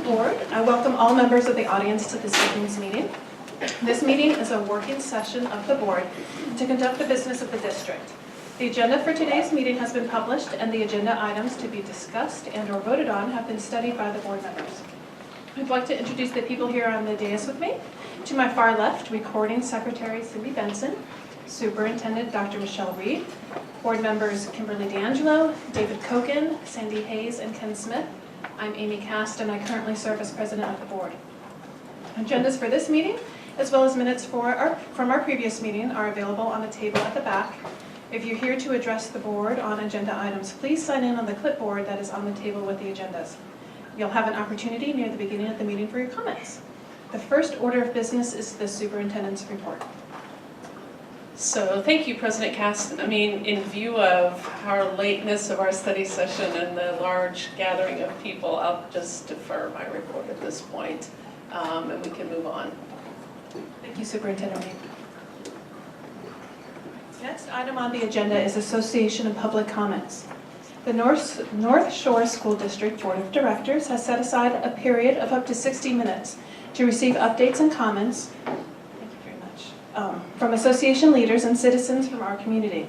Board. I welcome all members of the audience to this evening's meeting. This meeting is a working session of the board to conduct the business of the district. The agenda for today's meeting has been published, and the agenda items to be discussed and or voted on have been studied by the board members. I'd like to introduce the people here on the dais with me. To my far left, Recording Secretary Cindy Benson, Superintendent Dr. Michelle Reed, board members Kimberly D'Angelo, David Kogan, Sandy Hayes, and Ken Smith. I'm Amy Cast, and I currently serve as president of the board. Agendas for this meeting, as well as minutes from our previous meeting, are available on the table at the back. If you're here to address the board on agenda items, please sign in on the clipboard that is on the table with the agendas. You'll have an opportunity near the beginning of the meeting for your comments. The first order of business is the superintendent's report. So thank you, President Cast. In view of our lateness of our study session and the large gathering of people, I'll just defer my report at this point, and we can move on. Thank you, Superintendent Reed. Next item on the agenda is Association of Public Comments. The North Shore School District Board of Directors has set aside a period of up to 60 minutes to receive updates and comments from association leaders and citizens from our community.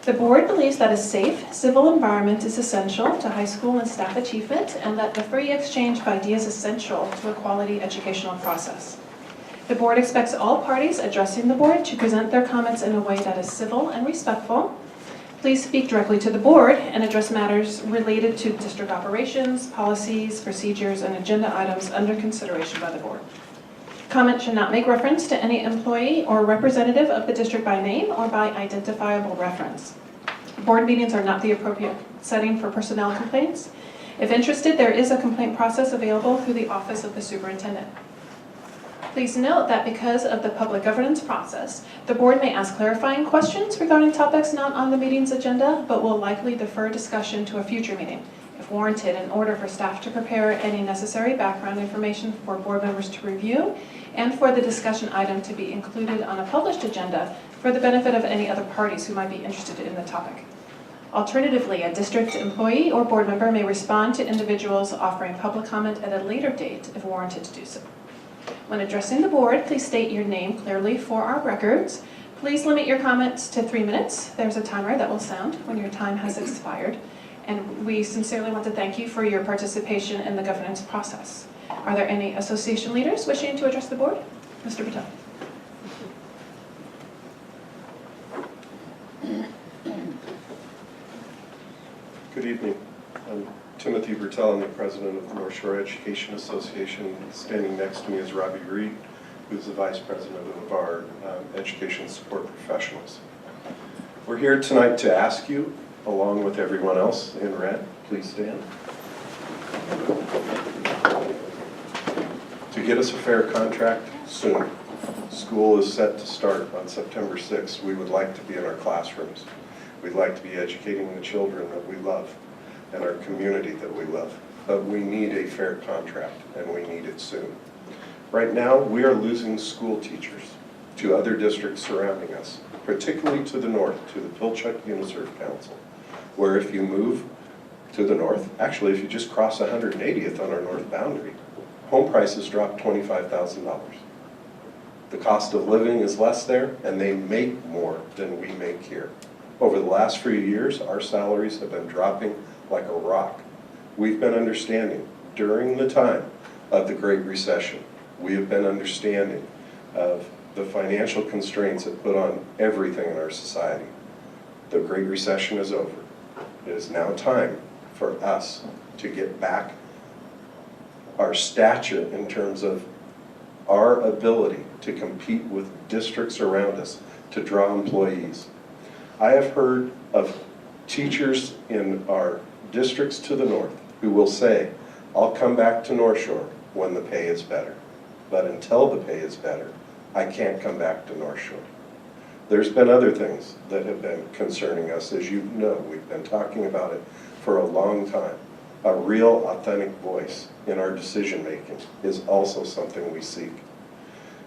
The board believes that a safe, civil environment is essential to high school and staff achievement, and that the free exchange of ideas is essential to a quality educational process. The board expects all parties addressing the board to present their comments in a way that is civil and respectful. Please speak directly to the board and address matters related to district operations, policies, procedures, and agenda items under consideration by the board. Comment should not make reference to any employee or representative of the district by name or by identifiable reference. Board meetings are not the appropriate setting for personnel complaints. If interested, there is a complaint process available through the Office of the Superintendent. Please note that because of the public governance process, the board may ask clarifying questions regarding topics not on the meeting's agenda, but will likely defer discussion to a future meeting, if warranted, in order for staff to prepare any necessary background information for board members to review and for the discussion item to be included on a published agenda for the benefit of any other parties who might be interested in the topic. Alternatively, a district employee or board member may respond to individuals offering public comment at a later date if warranted to do so. When addressing the board, please state your name clearly for our records. Please limit your comments to 3 minutes. There's a timer that will sound when your time has expired. And we sincerely want to thank you for your participation in the governance process. Are there any association leaders wishing to address the board? Mr. Patel. Good evening. I'm Timothy Bertel. I'm the president of the North Shore Education Association. Standing next to me is Robbie Reed, who's the vice president of our education support professionals. We're here tonight to ask you, along with everyone else in red, please stand, to get us a fair contract soon. School is set to start on September 6th. We would like to be in our classrooms. We'd like to be educating the children that we love and our community that we love. But we need a fair contract, and we need it soon. Right now, we are losing school teachers to other districts surrounding us, particularly to the north, to the Pilchuck Uniserve Council, where if you move to the north, actually if you just cross 180th on our north boundary, home prices drop $25,000. The cost of living is less there, and they make more than we make here. Over the last few years, our salaries have been dropping like a rock. We've been understanding during the time of the Great Recession, we have been understanding of the financial constraints that put on everything in our society. The Great Recession is over. It is now time for us to get back our stature in terms of our ability to compete with districts around us to draw employees. I have heard of teachers in our districts to the north who will say, I'll come back to North Shore when the pay is better. But until the pay is better, I can't come back to North Shore. There's been other things that have been concerning us. As you know, we've been talking about it for a long time. A real, authentic voice in our decision making is also something we seek.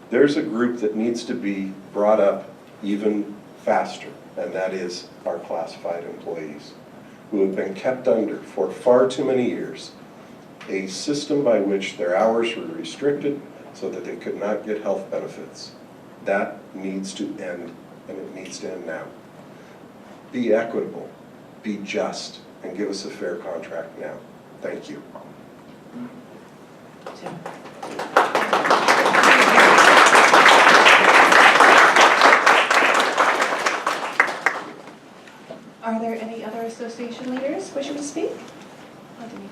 There's a group that needs to be brought up even faster, and that is our classified employees, who have been kept under for far too many years a system by which their hours were restricted so that they could not get health benefits. That needs to end, and it needs to end now. Be equitable, be just, and give us a fair contract now. Thank you. Are there any other association leaders wishing to speak? Oh, Denise.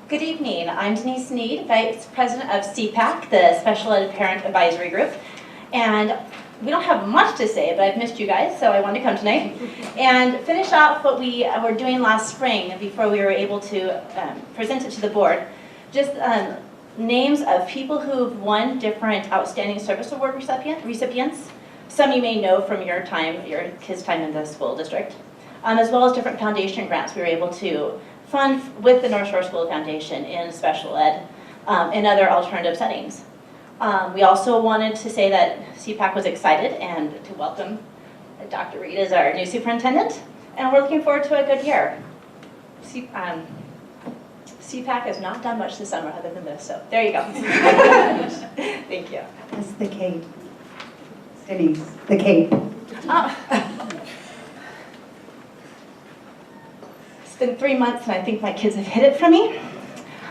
Good evening. I'm Denise Sneed, Vice President of CPAC, the Special Ed Parent Advisory Group. And we don't have much to say, but I've missed you guys, so I wanted to come tonight and finish off what we were doing last spring before we were able to present it to the board. Just names of people who've won different Outstanding Service Award recipients. Some you may know from your kids' time in the school district, as well as different foundation grants we were able to fund with the North Shore School Foundation in special ed and other alternative settings. We also wanted to say that CPAC was excited and to welcome Dr. Reed as our new superintendent, and we're looking forward to a good year. CPAC has not done much this summer other than this, so there you go. Thank you. It's the Kate. Denise, the Kate. It's been 3 months and I think my kids have hid it from me.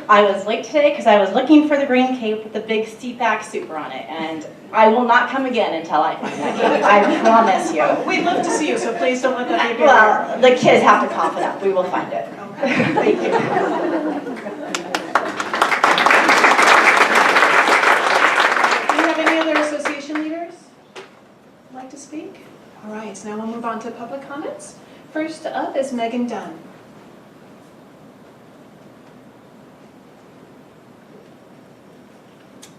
I was late today because I was looking for the green cape with the big CPAC super on it, and I will not come again until I find that cape. I promise you. We'd love to see you, so please don't let that be a barrier. Well, the kids have to cough it up. We will find it. Thank you. Do you have any other association leaders who'd like to speak? All right, so now we'll move on to public comments. First up is Megan Dunn.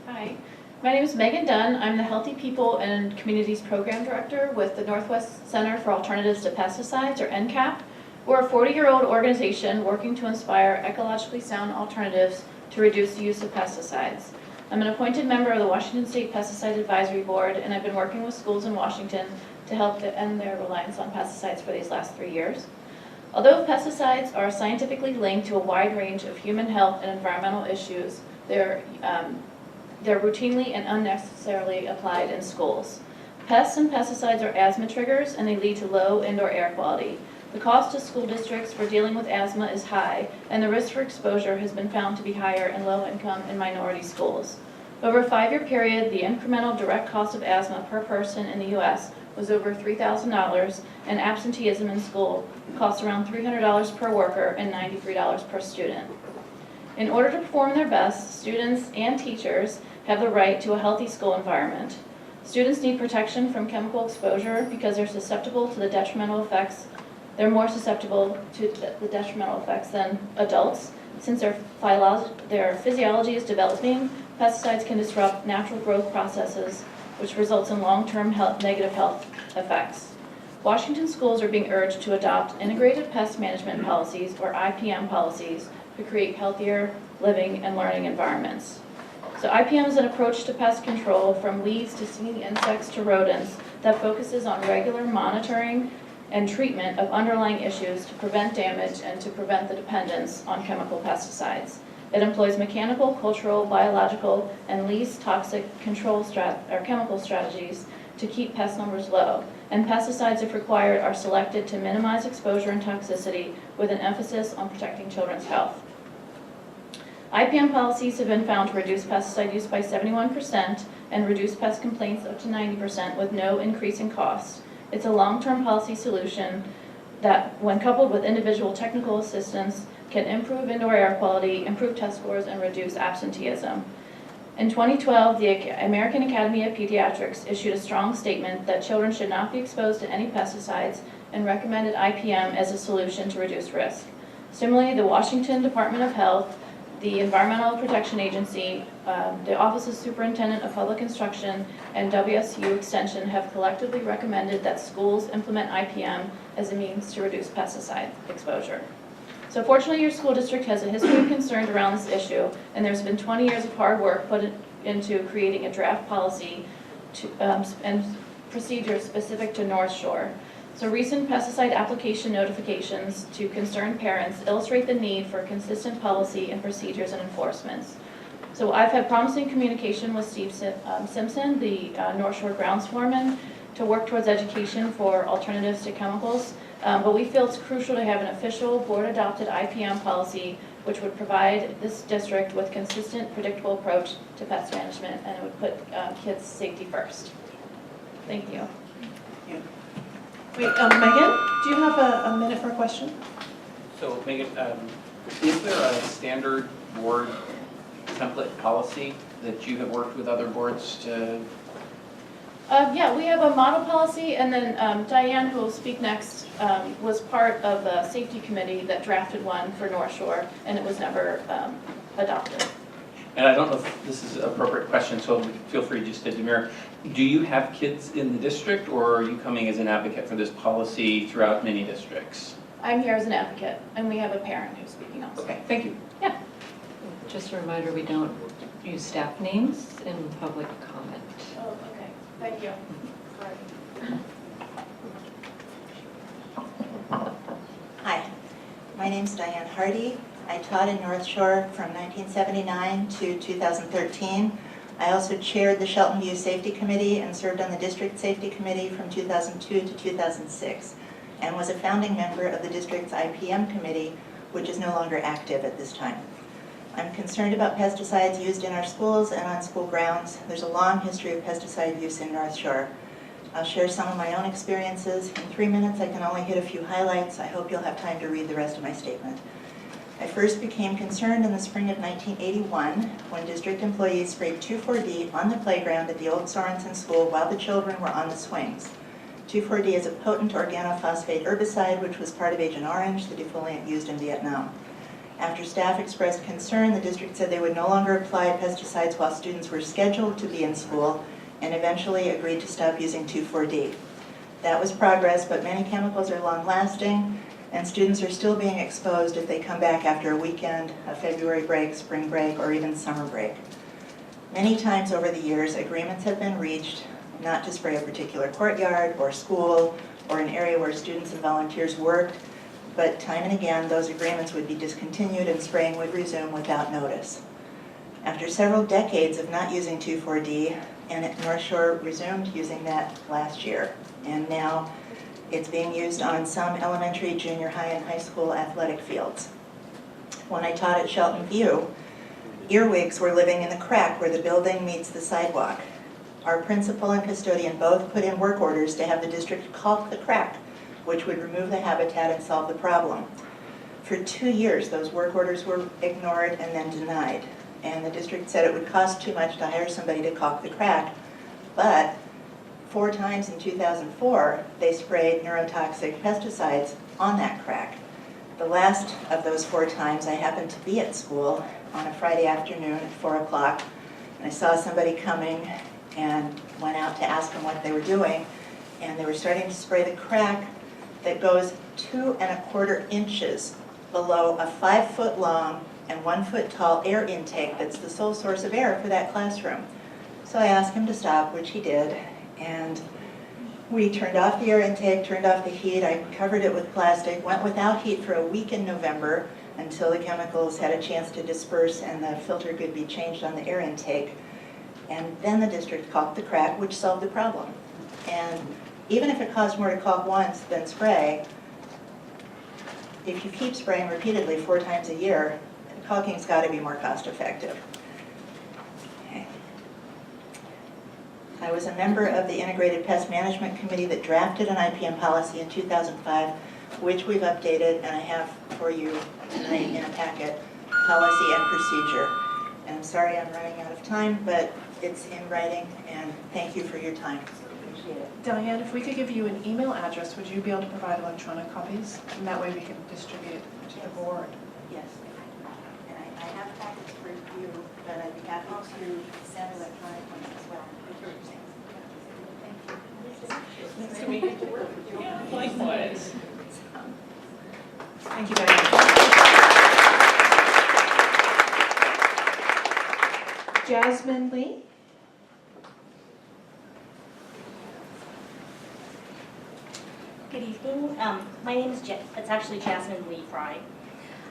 Hi, my name is Megan Dunn. I'm the Healthy People and Communities Program Director with the Northwest Center for Alternatives to Pesticides, or NCAP. We're a 40-year-old organization working to inspire ecologically sound alternatives to reduce the use of pesticides. I'm an appointed member of the Washington State Pesticide Advisory Board, and I've been working with schools in Washington to help to end their reliance on pesticides for these last 3 years. Although pesticides are scientifically linked to a wide range of human health and environmental issues, they're routinely and unnecessarily applied in schools. Pests and pesticides are asthma triggers, and they lead to low indoor air quality. The cost to school districts for dealing with asthma is high, and the risk for exposure has been found to be higher in low-income and minority schools. Over a 5-year period, the incremental direct cost of asthma per person in the U.S. was over $3,000, and absenteeism in school costs around $300 per worker and $93 per student. In order to perform their best, students and teachers have the right to a healthy school environment. Students need protection from chemical exposure because they're susceptible to the detrimental effects. They're more susceptible to the detrimental effects than adults. Since their physiology is developing, pesticides can disrupt natural growth processes, which results in long-term negative health effects. Washington schools are being urged to adopt integrated pest management policies, or IPM policies, to create healthier living and learning environments. So IPM is an approach to pest control from weeds to stinging insects to rodents that focuses on regular monitoring and treatment of underlying issues to prevent damage and to prevent the dependence on chemical pesticides. It employs mechanical, cultural, biological, and least toxic control chemical strategies to keep pest numbers low. And pesticides, if required, are selected to minimize exposure and toxicity with an emphasis on protecting children's health. IPM policies have been found to reduce pesticide use by 71% and reduce pest complaints up to 90% with no increase in cost. It's a long-term policy solution that, when coupled with individual technical assistance, can improve indoor air quality, improve test scores, and reduce absenteeism. In 2012, the American Academy of Pediatrics issued a strong statement that children should not be exposed to any pesticides and recommended IPM as a solution to reduce risk. Similarly, the Washington Department of Health, the Environmental Protection Agency, the Office of Superintendent of Public Instruction, and WSU Extension have collectively recommended that schools implement IPM as a means to reduce pesticide exposure. So fortunately, your school district has a history of concerns around this issue, and there's been 20 years of hard work put into creating a draft policy and procedures specific to North Shore. So recent pesticide application notifications to concerned parents illustrate the need for consistent policy and procedures and enforcements. So I've had promising communication with Steve Simpson, the North Shore grounds foreman, to work towards education for alternatives to chemicals. But we feel it's crucial to have an official board-adopted IPM policy which would provide this district with consistent, predictable approach to pest management, and it would put kids' safety first. Thank you. Wait, Megan, do you have a minute for a question? So Megan, is there a standard board template policy that you have worked with other boards to? Yeah, we have a model policy, and then Diane, who will speak next, was part of the safety committee that drafted one for North Shore, and it was never adopted. And I don't know if this is an appropriate question, so feel free just to demur. Do you have kids in the district, or are you coming as an advocate for this policy throughout many districts? I'm here as an advocate, and we have a parent who's speaking also. Okay, thank you. Yeah. Just a reminder, we don't use staff names in public comment. Oh, okay. Thank you. Hi, my name's Diane Hardy. I taught in North Shore from 1979 to 2013. I also chaired the Shelton View Safety Committee and served on the District Safety Committee from 2002 to 2006, and was a founding member of the district's IPM committee, which is no longer active at this time. I'm concerned about pesticides used in our schools and on school grounds. There's a long history of pesticide use in North Shore. I'll share some of my own experiences. In 3 minutes, I can only hit a few highlights. I hope you'll have time to read the rest of my statement. I first became concerned in the spring of 1981 when district employees sprayed 2,4-D on the playground at the old Sorensen School while the children were on the swings. 2,4-D is a potent organophosphate herbicide which was part of Agent Orange, the defoliant used in Vietnam. After staff expressed concern, the district said they would no longer apply pesticides while students were scheduled to be in school, and eventually agreed to stop using 2,4-D. That was progress, but many chemicals are long-lasting, and students are still being exposed if they come back after a weekend, a February break, spring break, or even summer break. Many times over the years, agreements have been reached not to spray a particular courtyard or school or an area where students and volunteers worked, but time and again, those agreements would be discontinued and spraying would resume without notice. After several decades of not using 2,4-D, and North Shore resumed using that last year, and now it's being used on some elementary, junior high, and high school athletic fields. When I taught at Shelton View, earwigs were living in the crack where the building meets the sidewalk. Our principal and custodian both put in work orders to have the district caulk the crack, which would remove the habitat and solve the problem. For 2 years, those work orders were ignored and then denied. And the district said it would cost too much to hire somebody to caulk the crack, but 4 times in 2004, they sprayed neurotoxic pesticides on that crack. The last of those 4 times, I happened to be at school on a Friday afternoon at 4 o'clock, and I saw somebody coming and went out to ask them what they were doing, and they were starting to spray the crack that goes 2 1/4 inches below a 5-foot long and 1-foot tall air intake that's the sole source of air for that classroom. So I asked him to stop, which he did, and we turned off the air intake, turned off the heat. I covered it with plastic, went without heat for a week in November until the chemicals had a chance to disperse and the filter could be changed on the air intake. And then the district caulked the crack, which solved the problem. And even if it costs more to caulk once than spray, if you keep spraying repeatedly 4 times a year, caulking's got to be more cost effective. Okay. I was a member of the Integrated Pest Management Committee that drafted an IPM policy in 2005, which we've updated, and I have for you tonight in a packet, policy and procedure. And I'm sorry I'm running out of time, but it's in writing, and thank you for your time. Appreciate it. Diane, if we could give you an email address, would you be able to provide electronic copies? And that way we can distribute to the board. Yes. And I have packets for you, but I'd be happy to send electronic ones as well. Thank you. Nice to meet you. Yeah, likewise. Thank you very much. Jasmine Lee? Good evening. My name is it's actually Jasmine Lee Fry.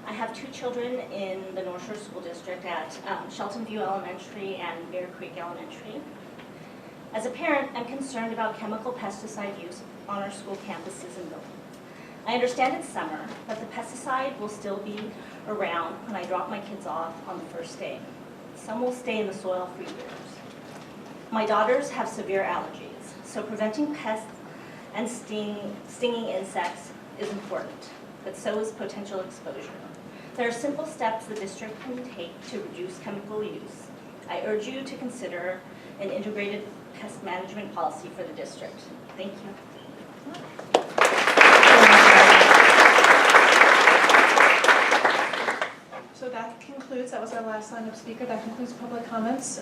I have 2 children in the North Shore School District at Shelton View Elementary and Bear Creek Elementary. As a parent, I'm concerned about chemical pesticide use on our school campuses and buildings. I understand it's summer, but the pesticide will still be around when I drop my kids off on the first day. Some will stay in the soil for years. My daughters have severe allergies, so preventing pests and stinging insects is important, but so is potential exposure. There are simple steps the district can take to reduce chemical use. I urge you to consider an integrated pest management policy for the district. Thank you. So that was our last line of speaker. That concludes public comments.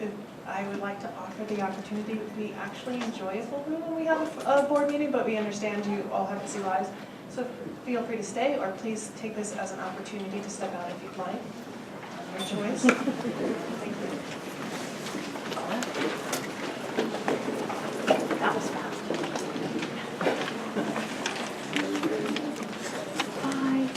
If I would like to offer the opportunity, we actually enjoy a full room when we have a board meeting, but we understand you all have busy lives. So feel free to stay, or please take this as an opportunity to step out if you'd like. Your choice. Thank you. That was fast. Bye.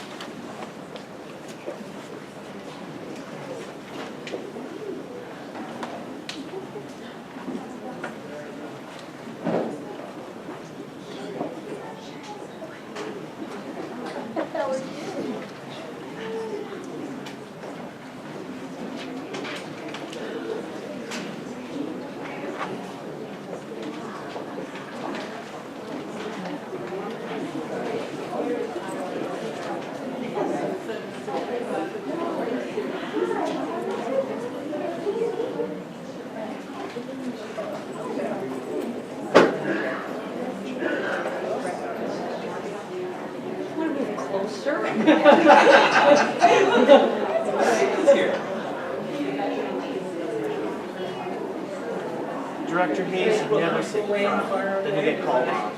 Director Hayes, you never sit in front, then you get called out.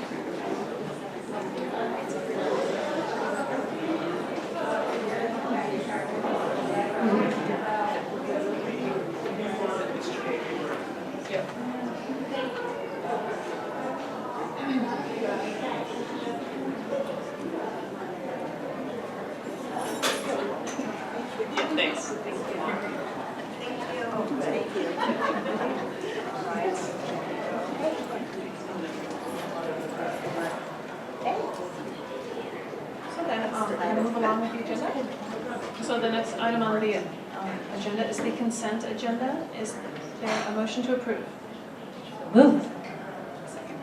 Thanks. So then, we're going to move along with the agenda. So the next item on the agenda is the consent agenda. Is there a motion to approve? Move. Second,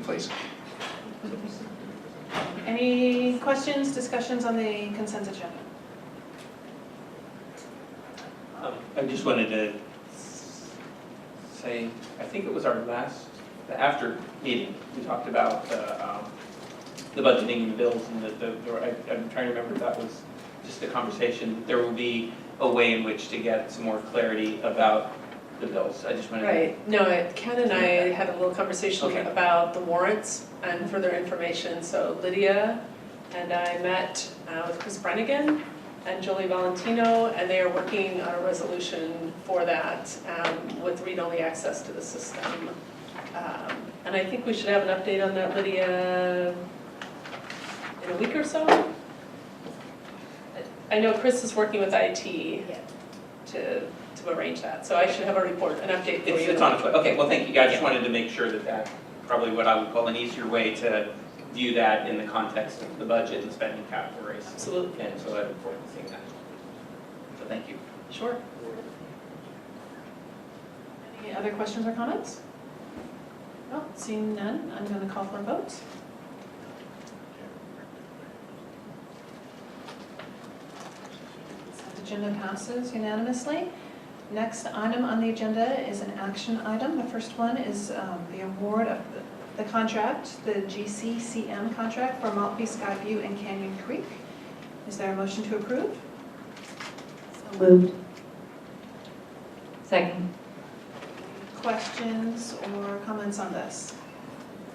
please. Any questions, discussions on the consent agenda? I just wanted to say, I think it was the after meeting, we talked about the budgeting and the bills and I'm trying to remember if that was just a conversation. There will be a way in which to get some more clarity about the bills. I just wanted to. Right. No, Ken and I had a little conversation Okay. about the warrants and further information. So Lydia and I met with Chris Brennigan and Jolie Valentino, and they are working on a resolution for that with read-only access to the system. And I think we should have an update on that, Lydia, in a week or so. I know Chris is working with IT to arrange that, so I should have a report, an update for you. It's on its way. Okay, well, thank you guys. Just wanted to make sure that that's probably what I would call an easier way to view that in the context of the budget and spending categories. Absolutely. And so I look forward to seeing that. So thank you. Sure. Any other questions or comments? No, seeing none, I'm going to call for a vote. Consent agenda passes unanimously. Next item on the agenda is an action item. The first one is the award of the contract, the GCCM contract for Maltby, Skyview, and Canyon Creek. Is there a motion to approve? So moved. Second. Questions or comments on this?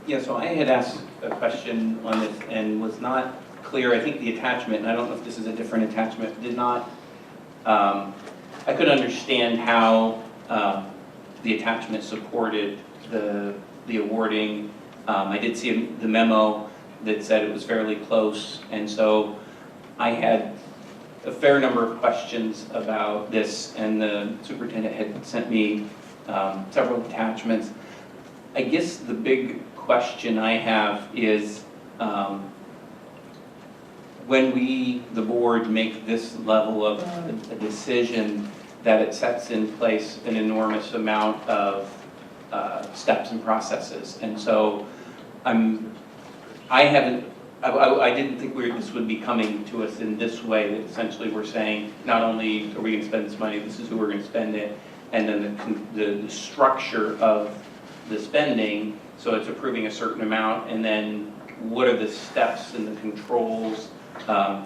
Yeah, so I had asked a question on this and was not clear. I think the attachment, and I don't know if this is a different attachment, did not, I could understand how the attachment supported the awarding. I did see the memo that said it was fairly close, and so I had a fair number of questions about this, and the superintendent had sent me several attachments. I guess the big question I have is, when we, the board, make this level of a decision, that it sets in place an enormous amount of steps and processes. And so I didn't think this would be coming to us in this way, that essentially we're saying, not only are we going to spend this money, this is who we're going to spend it, and then the structure of the spending, so it's approving a certain amount, and then what are the steps and the controls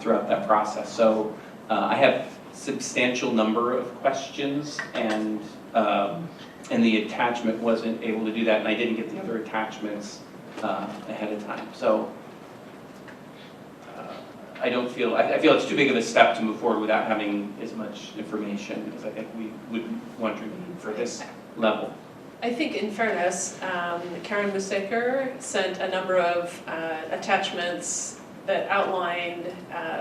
throughout that process. So I have substantial number of questions, and the attachment wasn't able to do that, and I didn't get the other attachments ahead of time. So I feel it's too big of a step to move forward without having as much information as I think we would want to need for this level. I think in fairness, Karen Musaker sent a number of attachments that outlined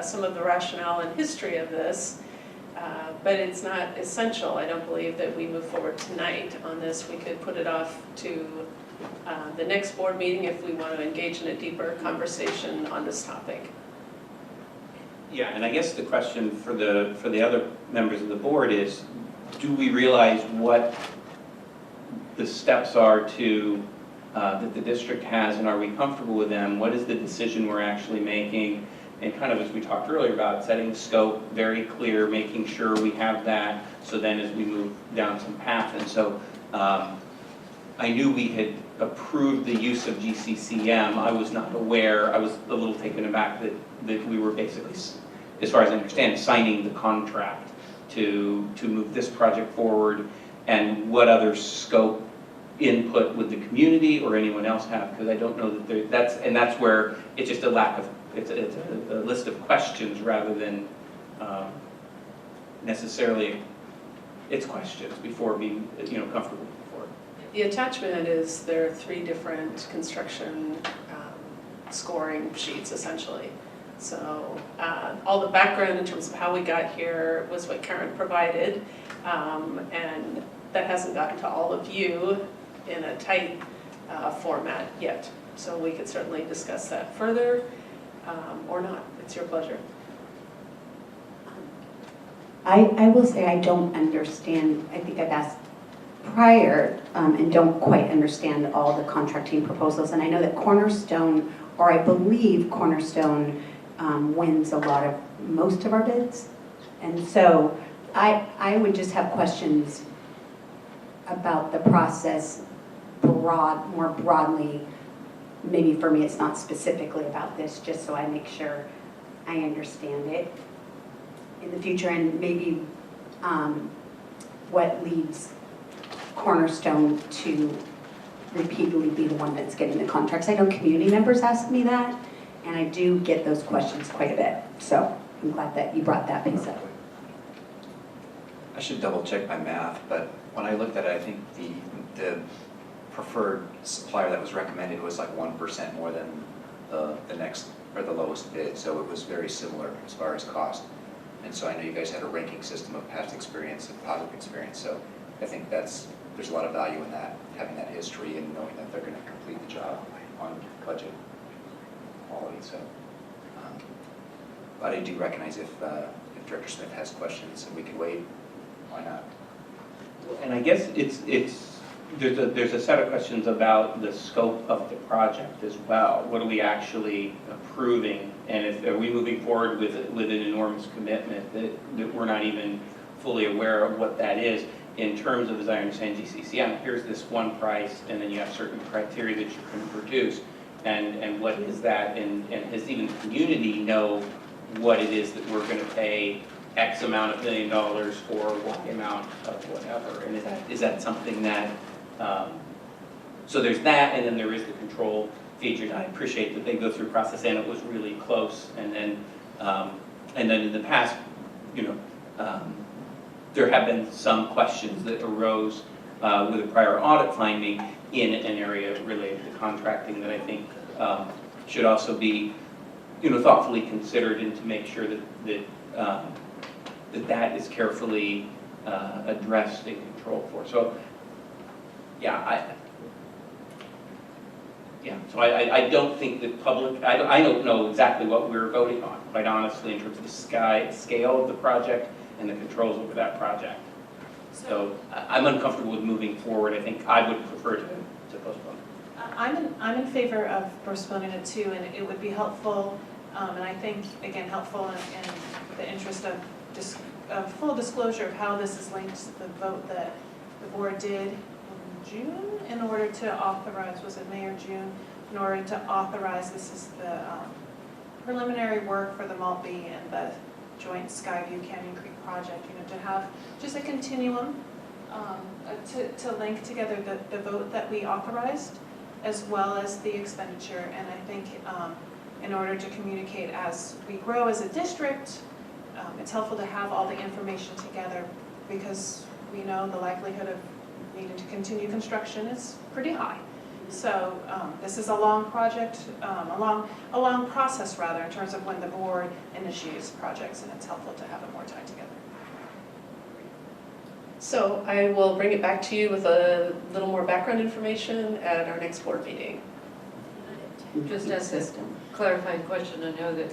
some of the rationale and history of this, but it's not essential. I don't believe that we move forward tonight on this. We could put it off to the next board meeting if we want to engage in a deeper conversation on this topic. Yeah, and I guess the question for the other members of the board is, do we realize what the steps are to that the district has, and are we comfortable with them? What is the decision we're actually making? And kind of as we talked earlier about setting scope very clear, making sure we have that, so then as we move down some path. And so I knew we had approved the use of GCCM. I was not aware, I was a little taken aback that we were basically, as far as I understand, signing the contract to move this project forward, and what other scope input would the community or anyone else have, because I don't know that that's where it's just a lack of, it's a list of questions rather than necessarily it's questions before being comfortable before. The attachment is there are 3 different construction scoring sheets essentially. So all the background in terms of how we got here was what Karen provided, and that hasn't gotten to all of you in a tight format yet. So we could certainly discuss that further or not. It's your pleasure. I will say I don't understand. I think I've asked prior and don't quite understand all the contracting proposals. And I know that Cornerstone, or I believe Cornerstone, wins most of our bids. And so I would just have questions about the process more broadly. Maybe for me it's not specifically about this, just so I make sure I understand it in the future, and maybe what leads Cornerstone to repeatedly be the one that's getting the contracts. I know community members ask me that, and I do get those questions quite a bit. So I'm glad that you brought that piece up. I should double check my math, but when I looked at it, I think the preferred supplier that was recommended was like 1% more than the next or the lowest bid. So it was very similar as far as cost. And so I know you guys had a ranking system of past experience and positive experience. So I think there's a lot of value in that, having that history and knowing that they're going to complete the job on budget quality. So, but I do recognize if Director Smith has questions and we can wait, why not? And I guess there's a set of questions about the scope of the project as well. What are we actually approving? And are we moving forward with an enormous commitment that we're not even fully aware of what that is in terms of, as I understand GCCM, here's this one price, and then you have certain criteria that you can produce. And what is that? And does even the community know what it is that we're going to pay X amount of $1 million for what amount of whatever? And is that something that, so there's that, and then there is the control features. I appreciate that they go through process, and it was really close. And then in the past, there have been some questions that arose with a prior audit finding in an area related to contracting that I think should also be, thoughtfully considered, and to make sure that is carefully addressed and controlled for. So, yeah, so I don't think the public, I don't know exactly what we're voting on, quite honestly, in terms of the scale of the project and the controls over that project. So I'm uncomfortable with moving forward. I think I would prefer to postpone. I'm in favor of postponing it too, and it would be helpful, and I think, again, helpful in the interest of full disclosure of how this is linked to the vote that the board did in June in order to authorize, was it May or June? In order to authorize, this is the preliminary work for the Maltby and the joint Skyview Canyon Creek project, to have just a continuum to link together the vote that we authorized as well as the expenditure. And I think in order to communicate as we grow as a district, it's helpful to have all the information together, because we know the likelihood of needing to continue construction is pretty high. So this is a long project, a long process rather, in terms of when the board initiates projects, and it's helpful to have it more tied together. So I will bring it back to you with a little more background information at our next board meeting. Just as a clarifying question, I know that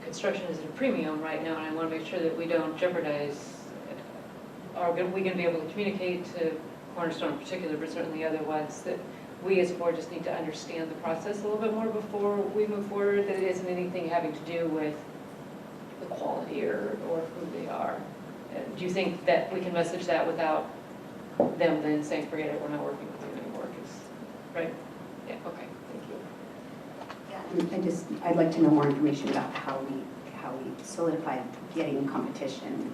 construction is at a premium right now, and I want to make sure that we don't jeopardize, are we going to be able to communicate to Cornerstone in particular, but certainly other ones, that we as a board just need to understand the process a little bit more before we move forward, that it isn't anything having to do with the quality or who they are. Do you think that we can message that without them then saying, forget it, we're not working with you anymore? Right? Yeah, okay, thank you. I'd like to know more information about how we solidified getting competition.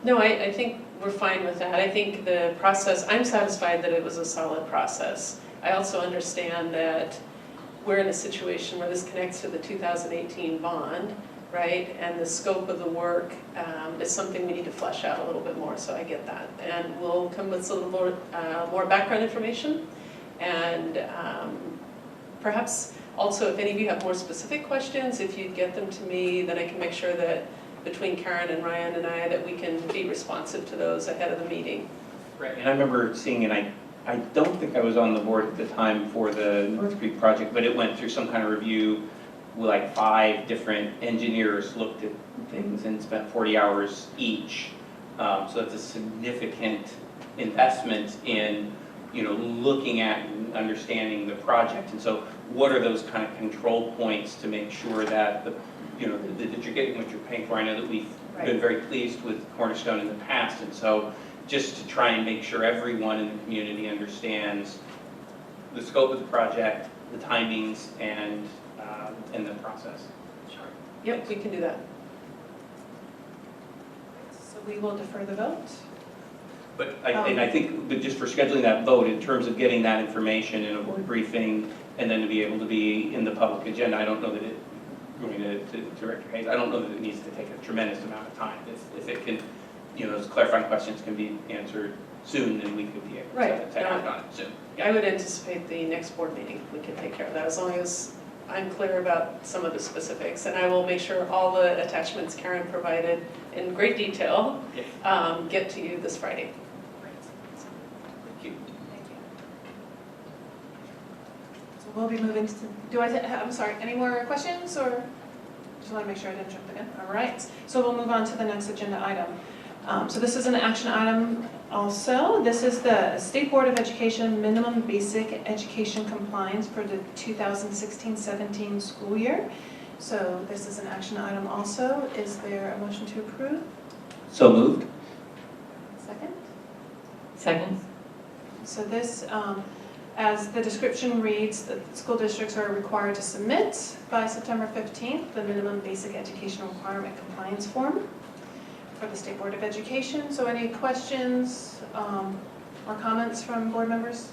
No, I think we're fine with that. I think the process, I'm satisfied that it was a solid process. I also understand that we're in a situation where this connects to the 2018 bond, right? And the scope of the work is something we need to flesh out a little bit more, so I get that. And we'll come with a little more background information. And perhaps also, if any of you have more specific questions, if you'd get them to me, then I can make sure that between Karen and Ryan and I, that we can be responsive to those ahead of the meeting. Right, and I remember seeing, and I don't think I was on the board at the time for the North Creek project, but it went through some kind of review with like 5 different engineers looked at things and spent 40 hours each. So that's a significant investment in, looking at and understanding the project. And so what are those kind of control points to make sure that that you're getting what you're paying for? I know that we've been very pleased with Cornerstone in the past, and so just to try and make sure everyone in the community understands the scope of the project, the timings, and the process. Sure. Yep, we can do that. So we will defer the vote. But I think that just for scheduling that vote, in terms of getting that information in a board briefing, and then to be able to be in the public agenda, I don't know that going to Director Hayes, I don't know that it needs to take a tremendous amount of time. If it can, those clarifying questions can be answered soon, then we could be able to act on it soon. I would anticipate the next board meeting, we can take care of that, as long as I'm clear about some of the specifics. And I will make sure all the attachments Karen provided in great detail get to you this Friday. Thank you. So we'll be moving to, I'm sorry, any more questions, or just want to make sure I didn't jump the gun? All right, so we'll move on to the next agenda item. So this is an action item also. This is the State Board of Education minimum basic education compliance for the 2016-17 school year. So this is an action item also. Is there a motion to approve? So moved. Second? Second? So this, as the description reads, the school districts are required to submit by September 15th the minimum basic education requirement compliance form for the State Board of Education. So any questions or comments from board members?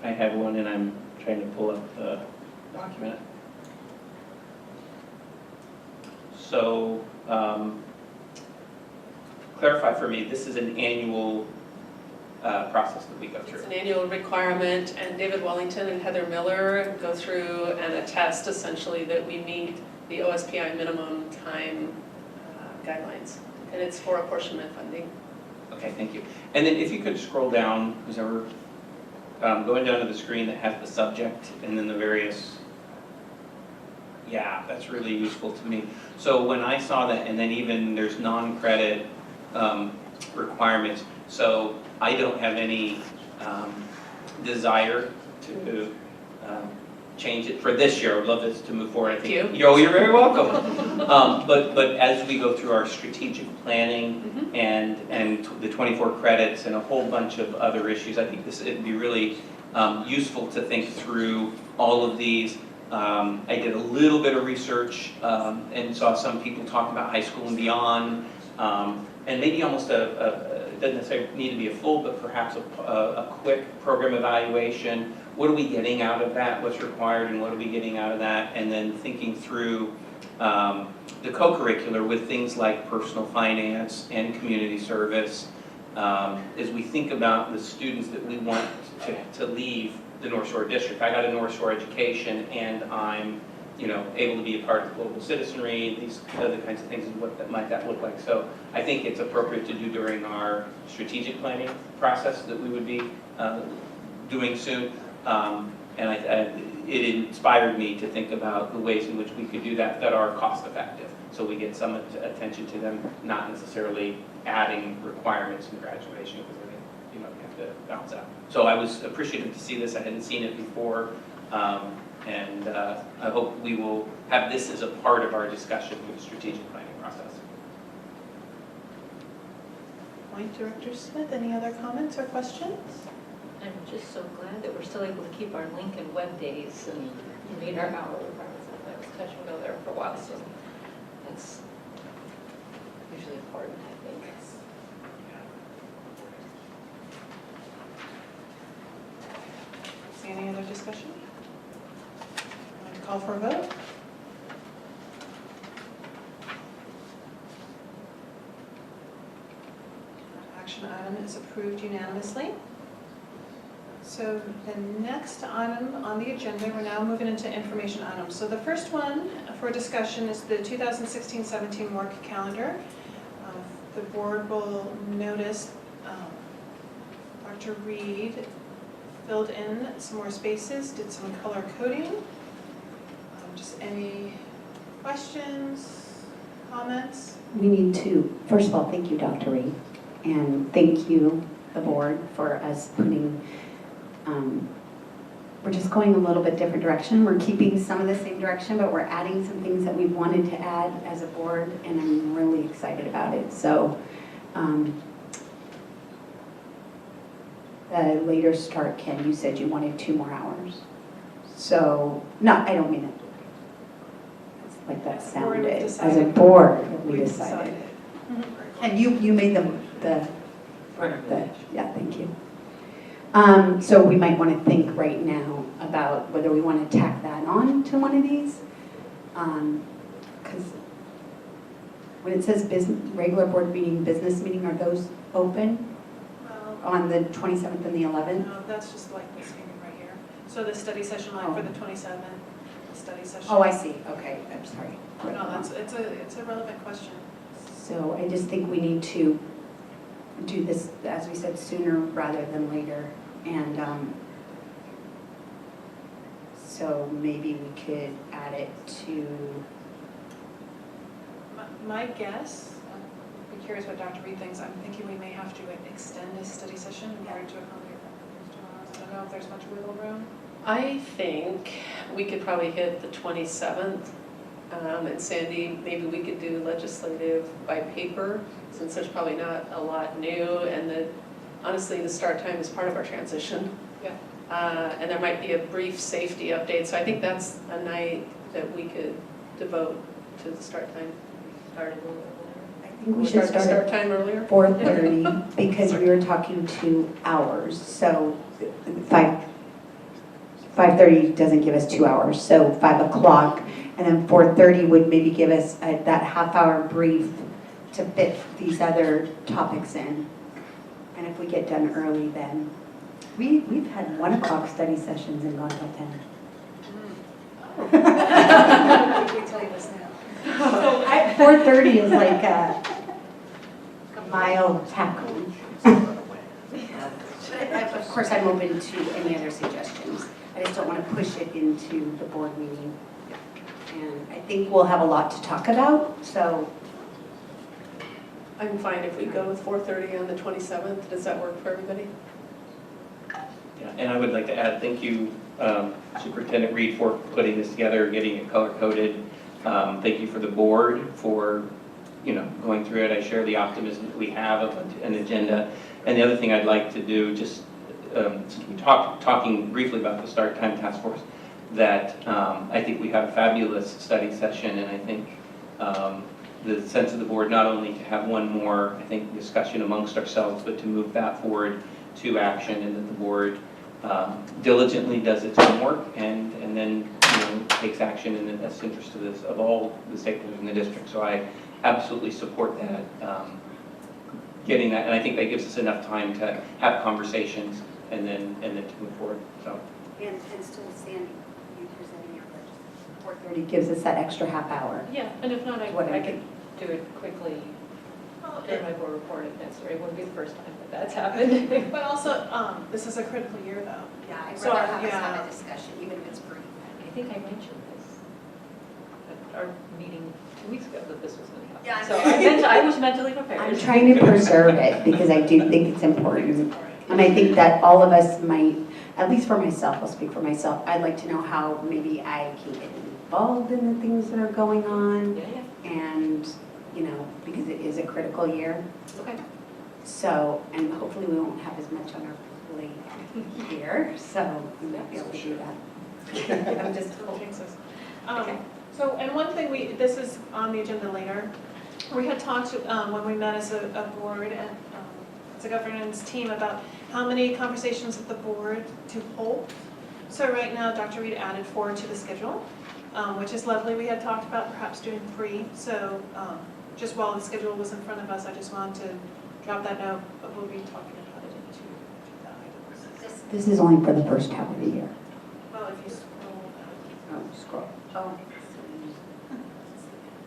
I have one, and I'm trying to pull up the document. So clarify for me, this is an annual process that we go It's through. an annual requirement, and David Wellington and Heather Miller go through and attest essentially that we meet the OSPI minimum time guidelines, and it's for apportionment funding. Okay, thank you. And then if you could scroll down, who's ever, going down to the screen that has the subject and then the various, yeah, that's really useful to me. So when I saw that, and then even there's non-credit requirements, so I don't have any desire to change it for this year. I would love this to move forward. I think. Thank you. You're very welcome. But as we go through our strategic planning and the 24 credits and a whole bunch of other issues, I think it'd be really useful to think through all of these. I did a little bit of research and saw some people talk about high school and beyond, and maybe almost it doesn't necessarily need to be a full, but perhaps a quick program evaluation. What are we getting out of that? What's required and what are we getting out of that? And then thinking through the co-curricular with things like personal finance and community service as we think about the students that we want to leave the North Shore District. I got a North Shore education and I'm able to be a part of global citizenry, these other kinds of things, and what that might look like. So I think it's appropriate to do during our strategic planning process that we would be doing soon. And it inspired me to think about the ways in which we could do that are cost effective. So we get some attention to them, not necessarily adding requirements in graduation, because I think you have to balance out. So I was appreciative to see this. I hadn't seen it before. And I hope we will have this as a part of our discussion with the strategic planning process. Point Director Smith, any other comments or questions? I'm just so glad that we're still able to keep our Lincoln web days and meet our hour requirements. I was touch and go there for a while, so that's usually important, I think. See any other discussion? Call for a vote. Action item is approved unanimously. So the next item on the agenda, we're now moving into information items. So the first one for discussion is the 2016-17 work calendar. The board will notice Dr. Reed filled in some more spaces, did some color coding. Just any questions, comments? We need to, first of all, thank you, Dr. Reed, and thank you, the board, for us putting, we're just going a little bit different direction. We're keeping some of the same direction, but we're adding some things that we wanted to add as a board, and I'm really excited about it. So, the later start, Ken, you said you wanted 2 more hours. So, no, I don't mean it like that sounded. As a board, we decided. And you made the yeah, thank you. So we might want to think right now about whether we want to tack that on to one of these. Because when it says regular board meeting, business meeting, are those open on the 27th and the 11th? No, that's just like this meeting right here. So the study session line for the 27th, study session. Oh, I see. Okay, I'm sorry. No, it's a relevant question. So I just think we need to do this, as we said, sooner rather than later. And so maybe we could add it to... My guess, I'm curious what Dr. Reed thinks, I'm thinking we may have to extend this study session in order to accommodate that. I don't know if there's much wiggle room. I think we could probably hit the 27th. And Sandy, maybe we could do legislative by paper, since there's probably not a lot new, and honestly, the start time is part of our transition. Yeah. And there might be a brief safety update, so I think that's a night that we could devote to the start time. Start a little bit later. I think we should the start start at time earlier. 4:30 because we were talking 2 hours. So 5:30 doesn't give us 2 hours, so 5 o'clock. And then 4:30 would maybe give us that half-hour brief to fit these other topics in. And if we get done early, then we've had 1 o'clock study sessions and gone till 10. We tell you this now. So 4:30 is like a mild tackle. Of course, I'm open to any other suggestions. I just don't want to push it into the board meeting. And I think we'll have a lot to talk about, so. I'm fine if we go with 4:30 on the 27th. Does that work for everybody? Yeah, and I would like to add, thank you, Superintendent Reed, for putting this together, getting it color-coded. Thank you for the board for, going through it. I share the optimism that we have of an agenda. And the other thing I'd like to do, just since we talking briefly about the Start Time Task Force, that I think we had a fabulous study session, and I think the sense of the board not only to have one more, I think, discussion amongst ourselves, but to move that forward to action, and that the board diligently does its homework and then takes action in the best interest of all the stakeholders in the district. So I absolutely support that, getting that, and I think that gives us enough time to have conversations and then to move forward. So. And still, Sandy, you presenting your budget. 4:30 gives us that extra half hour. Yeah, and if not, I What I could do it quickly during my board report if necessary. It wouldn't be the first time that that's happened. But also, this is a critical year though. Yeah, I'd So, rather have us yeah. have a discussion, even if it's brief. I think I mentioned this at our meeting 2 weeks ago that this was going to happen. Yeah, So I was mentally prepared. I'm trying to preserve it because I do think it's important. And I think that all of us might, at least for myself, I'll speak for myself, I'd like to know how maybe I can get involved in the things that are going on. Yeah. And, because it is a critical year. Okay. So, and hopefully we won't have as much on our plate here, so we might be able to do that. I'm just hoping. Okay. So, and one thing this is on the agenda later, we had talked when we met as a board and as a governance team about how many conversations with the board to hold. So right now, Dr. Reed added 4 to the schedule, which is lovely. We had talked about perhaps doing 3. So just while the schedule was in front of us, I just wanted to drop that note, but we'll be talking about it into the items. This is only for the first half of the year. Well, if you scroll down. Oh, scroll. Oh.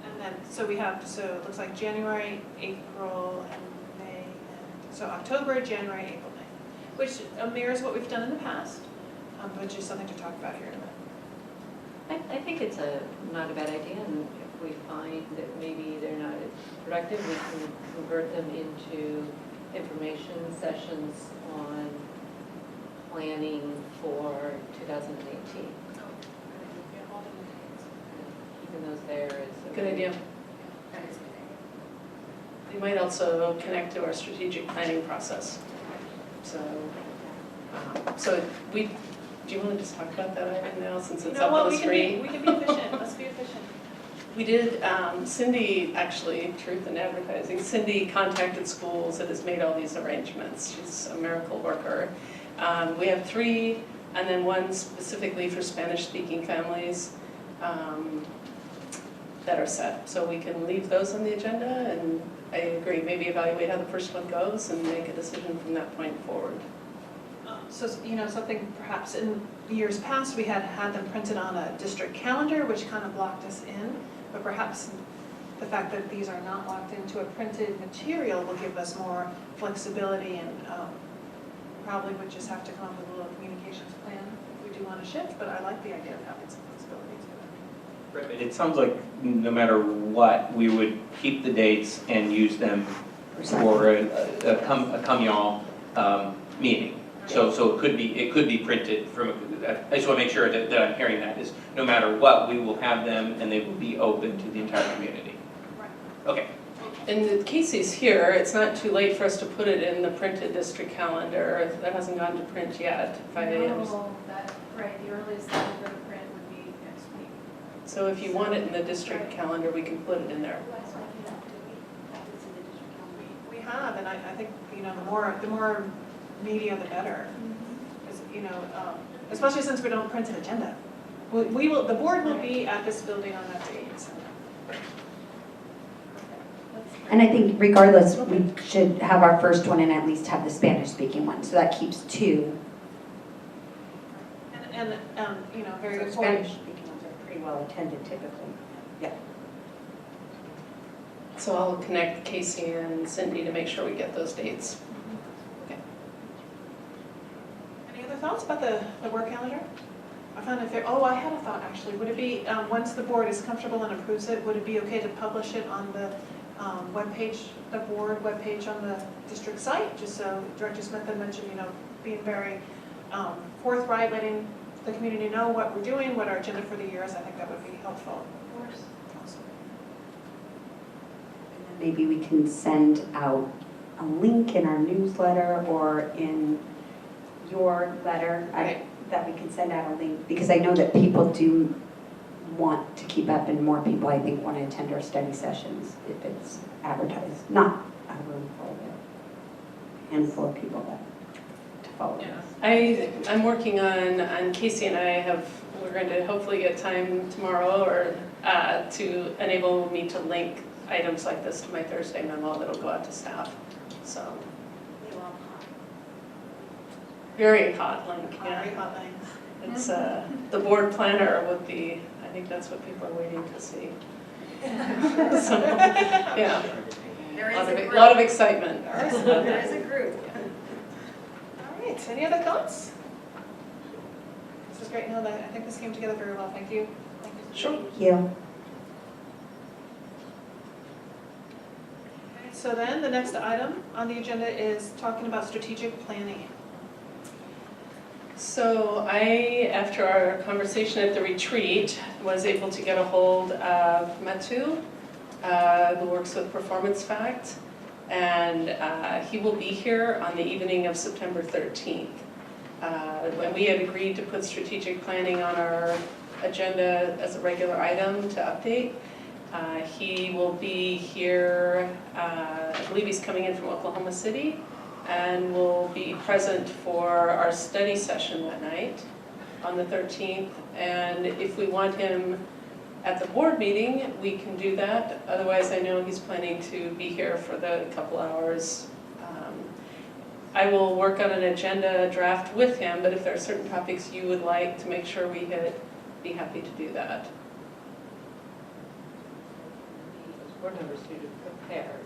And then, so it looks like January, April, and May, and so October, January, April, May, which mirrors what we've done in the past, but just something to talk about here in a minute. I think it's not a bad idea, and if we find that maybe they're not as productive, we can convert them into information sessions on planning for 2018. Keeping those there is Good idea. They might also connect to our strategic planning process. So do you want to just talk about that item now since it's up on the screen? We can be efficient. Let's be efficient. We did, Cindy, actually, Truth in Advertising, Cindy contacted schools and has made all these arrangements. She's a miracle worker. We have 3, and then 1 specifically for Spanish-speaking families that are set. So we can leave those on the agenda, and I agree, maybe evaluate how the first one goes and make a decision from that point forward. So, something perhaps in years past, we had them printed on a district calendar, which kind of blocked us in, but perhaps the fact that these are not locked into a printed material will give us more flexibility and probably would just have to come up with a little communications plan if we do want to shift, but I like the idea of having some flexibility to it. Right, it sounds like no matter what, we would keep the dates and use them for a come y'all meeting. So it could be printed from, I just want to make sure that I'm hearing that is no matter what, we will have them and they will be open to the entire community. Right. Okay. And Casey's here, it's not too late for us to put it in the printed district calendar. That hasn't gone to print yet. Right, the earliest that will go to print would be next week. So if you want it in the district calendar, we can put it in there. We have, and I think, the more media, the better. Because, especially since we don't print an agenda. The board will be at this building on that date. So. And I think regardless, we should have our first one and at least have the Spanish-speaking one, so that keeps two. And, you know, very good point. Spanish-speaking ones are pretty well attended typically. So I'll connect Casey and Cindy to make sure we get those dates. Any other thoughts about the work calendar? I found it very, oh, I had a thought actually. Would it be, once the board is comfortable and approves it, would it be okay to publish it on the webpage, the board webpage on the district site? Just so Director Smith had mentioned, you know, being very forthright, letting the community know what we're doing, what our agenda for the year is. I think that would be helpful. Of course. Awesome. Maybe we can send out a link in our newsletter or in your letter. Right. That we can send out a link, because I know that people do want to keep up and more people, I think, want to attend our study sessions if it's advertised. Not a room full, but a handful of people that to follow. Yeah. I'm working on Casey and we're going to hopefully get time tomorrow or to enable me to link items like this to my Thursday memo that'll go out to staff. So. Very hot link, yeah. Very hot links. It's the board planner would be, I think that's what people are waiting to see. So, yeah, a lot of excitement. There is a group. All right, any other thoughts? This is great. No, I think this came together very well. Thank you. Thank you. Sure. Thank you. So then the next item on the agenda is talking about strategic planning. So after our conversation at the retreat, was able to get a hold of Matu, who works with Performance Fact, and he will be here on the evening of September 13th. When we had agreed to put strategic planning on our agenda as a regular item to update, he will be here, I believe he's coming in from Oklahoma City, and will be present for our study session that night on the 13th. And if we want him at the board meeting, we can do that. Otherwise, I know he's planning to be here for the couple hours. I will work on an agenda draft with him, but if there are certain topics you would like to make sure we hit, be happy to do that. Board members need to prepare.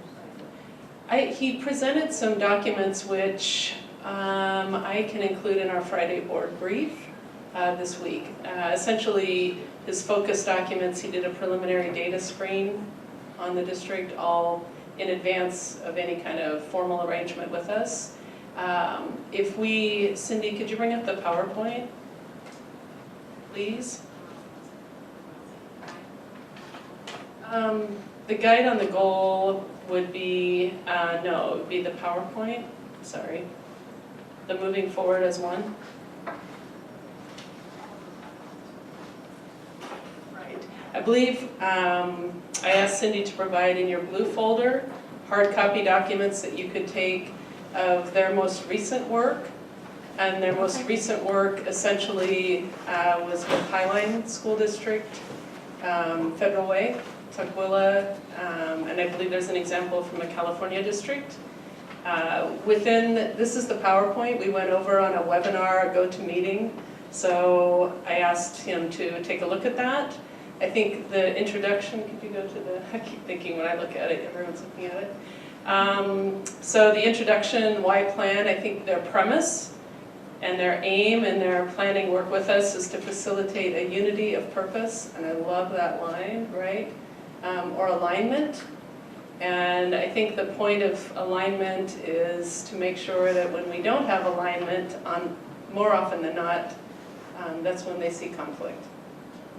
He presented some documents which I can include in our Friday board brief this week. Essentially, his focus documents, he did a preliminary data screen on the district all in advance of any kind of formal arrangement with us. Cindy, could you bring up the PowerPoint, please? The guide on the goal would be, no, it would be the PowerPoint, sorry. The moving forward as one. Right. I believe I asked Cindy to provide in your blue folder hard copy documents that you could take of their most recent work. And their most recent work essentially was with Highline School District, Federal Way, Tukwila, and I believe there's an example from a California district. This is the PowerPoint we went over on a webinar, a GoToMeeting. So I asked him to take a look at that. I think the introduction, could you go to I keep thinking when I look at it, everyone's looking at it. So the introduction, why plan, I think their premise and their aim and their planning work with us is to facilitate a unity of purpose, and I love that line, right? Or alignment. And I think the point of alignment is to make sure that when we don't have alignment, more often than not, that's when they see conflict.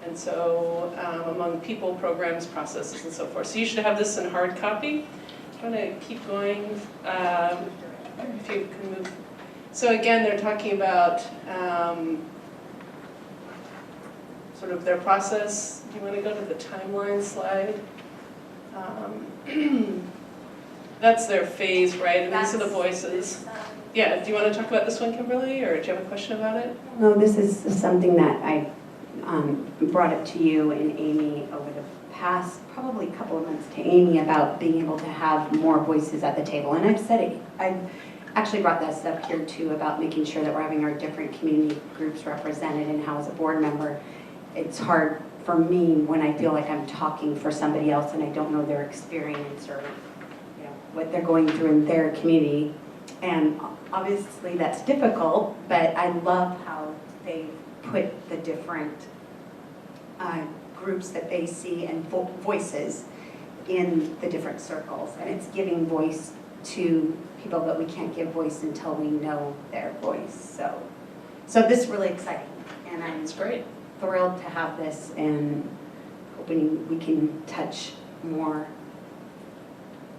And so among people, programs, processes, and so forth. So you should have this in hard copy. I'm going to keep going, if you can move. So again, they're talking about sort of their process. Do you want to go to the timeline slide? That's their phase, right? And these are the voices. Yeah, do you want to talk about this one, Kimberly, or do you have a question about it? No, this is something that I brought up to you and Amy over the past probably couple of months to Amy about being able to have more voices at the table. And I've said it, I've actually brought this up here too about making sure that we're having our different community groups represented, and how as a board member, it's hard for me when I feel like I'm talking for somebody else and I don't know their experience or what they're going through in their community. And obviously that's difficult, but I love how they put the different groups that they see and voices in the different circles. And it's giving voice to people that we can't give voice until we know their voice. So this is really exciting. And I'm It's great. thrilled to have this and hoping we can touch more.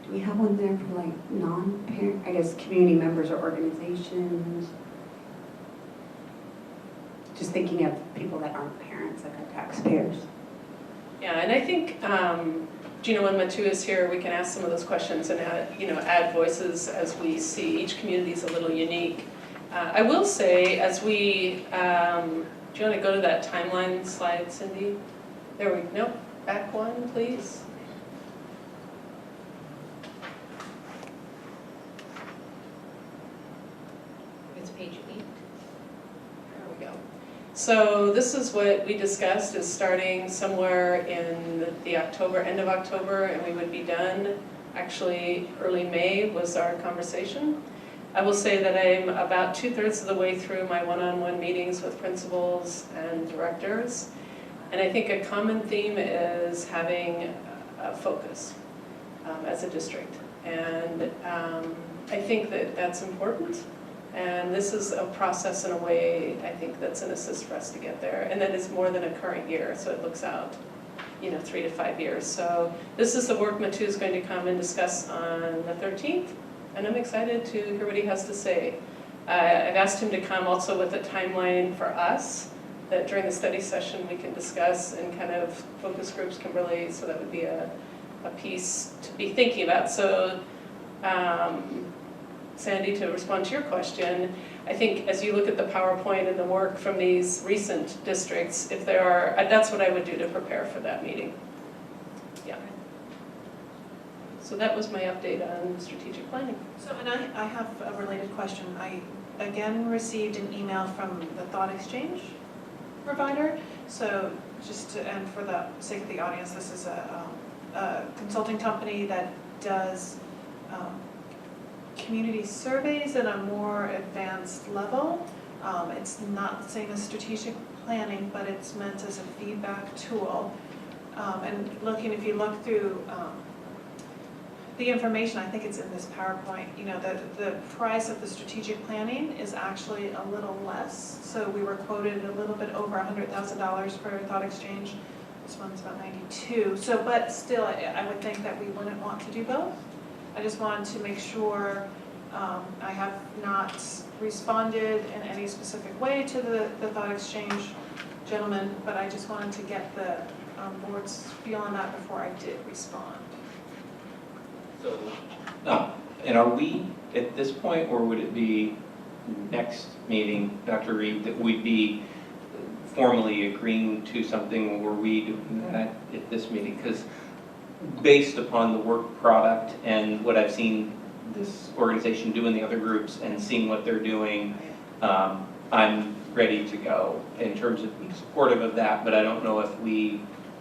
Do we have one there for like non-parent, I guess, community members or organizations? Just thinking of people that aren't parents, like our taxpayers. Yeah, and I think, Gina, when Matu is here, we can ask some of those questions and add voices as we see. Each community is a little unique. I will say, as we, do you want to go to that timeline slide, Cindy? There we go. Nope, back one, please. It's page 8. There we go. So this is what we discussed, is starting somewhere in the October, end of October, and we would be done. Actually, early May was our conversation. I will say that I'm about 2/3 of the way through my one-on-one meetings with principals and directors. And I think a common theme is having a focus as a district. And I think that that's important. And this is a process in a way, I think, that's an assist for us to get there. And that is more than a current year, so it looks out, 3 to 5 years. So this is the work Matu is going to come and discuss on the 13th. And I'm excited to hear what he has to say. I've asked him to come also with a timeline for us that during the study session we can discuss, and kind of focus groups can relate, so that would be a piece to be thinking about. So Sandy, to respond to your question, I think as you look at the PowerPoint and the work from these recent districts, if there are, that's what I would do to prepare for that meeting. Yeah. So that was my update on strategic planning. So, and I have a related question. I again received an email from the Thought Exchange provider. So just to, and for the sake of the audience, this is a consulting company that does community surveys at a more advanced level. It's not the same as strategic planning, but it's meant as a feedback tool. And looking, if you look through the information, I think it's in this PowerPoint, the price of the strategic planning is actually a little less. So we were quoted a little bit over $100,000 for Thought Exchange. This one's about 92. So, but still, I would think that we wouldn't want to do both. I just wanted to make sure I have not responded in any specific way to the Thought Exchange gentleman, but I just wanted to get the board's feel on that before I did respond. So, and are we at this point, or would it be next meeting, Dr. Reed, that we'd be formally agreeing to something, or were we doing that at this meeting? Because based upon the work product and what I've seen this organization do in the other groups and seeing what they're doing, I'm ready to go in terms of being supportive of that, but I don't know if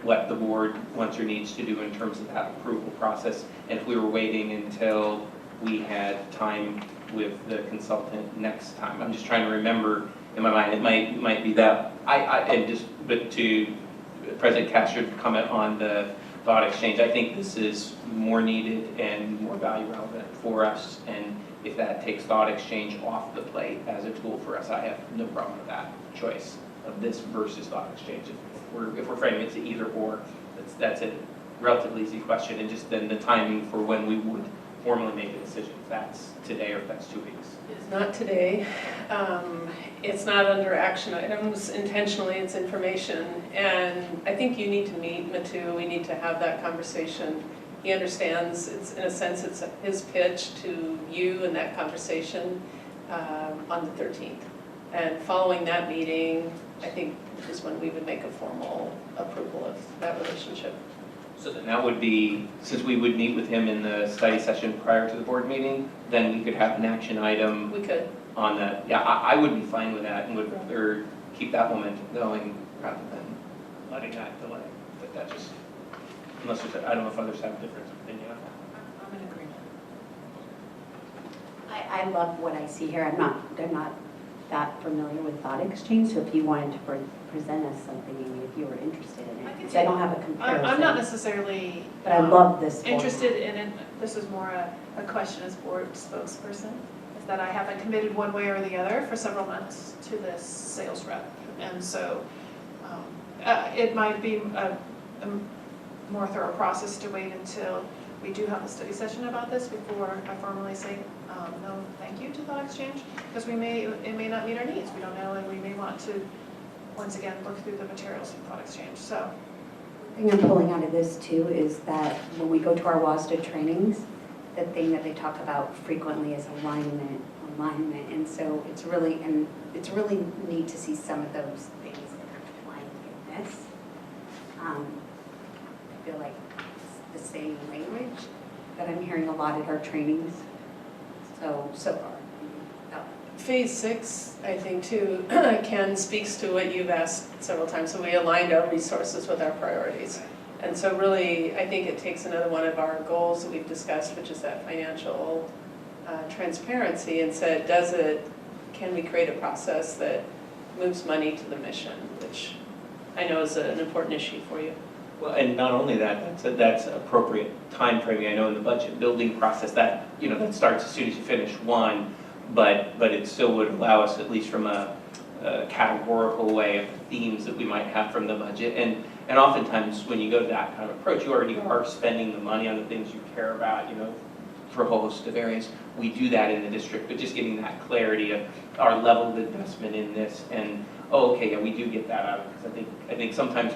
what the board wants or needs to do in terms of that approval process, and if we were waiting until we had time with the consultant next time. I'm just trying to remember in my mind, it might be that, but to President Castro comment on the Thought Exchange, I think this is more needed and more value relevant for us, and if that takes Thought Exchange off the plate as a tool for us, I have no problem with that choice of this versus Thought Exchange. If we're framing it to either or, that's a relatively easy question, and just then the timing for when we would formally make a decision, if that's today or if that's 2 weeks. It's not today. It's not under action items intentionally, it's information. And I think you need to meet Matu, we need to have that conversation. He understands, in a sense, it's his pitch to you in that conversation on the 13th. And following that meeting, I think is when we would make a formal approval of that relationship. So then that would be, since we would meet with him in the study session prior to the board meeting, then we could have an action item We could. on that. Yeah, I would be fine with that and would rather keep that momentum going rather than letting that delay. But that just, unless there's, I don't know if others have a different opinion on that. I'm in agreement. I love what I see here. I'm not that familiar with Thought Exchange, so if you wanted to present us something, Amy, if you were interested in I it. could Because do I don't that. have a comparison. I'm not necessarily. But I love this format. Interested in it. This is more a question as board spokesperson, is that I haven't committed one way or the other for several months to this sales rep. And so it might be a more thorough process to wait until we do have a study session about this before I formally say no thank you to Thought Exchange, because it may not meet our needs, we don't know, and we may want to once again look through the materials from Thought Exchange. So The thing I'm pulling out of this too is that when we go to our WASDA trainings, the thing that they talk about frequently is alignment. And so it's really neat to see some of those things intertwined in this. I feel like it's the same language that I'm hearing a lot at our trainings. So far. Phase 6, I think too, Ken speaks to what you've asked several times. So we aligned our resources with our priorities. And so really, I think it takes another one of our goals that we've discussed, which is that financial transparency, and said, can we create a process that moves money to the mission, which I know is an important issue for you. Well, and not only that, that's appropriate time framing. I know in the budget building process that, that starts as soon as you finish one, but it still would allow us, at least from a categorical way, of the themes that we might have from the budget. And oftentimes when you go to that kind of approach, you already are spending the money on the things you care about, for a whole host of areas. We do that in the district, but just getting that clarity of our level of investment in this, and okay, yeah, we do get that out of it, because I think sometimes,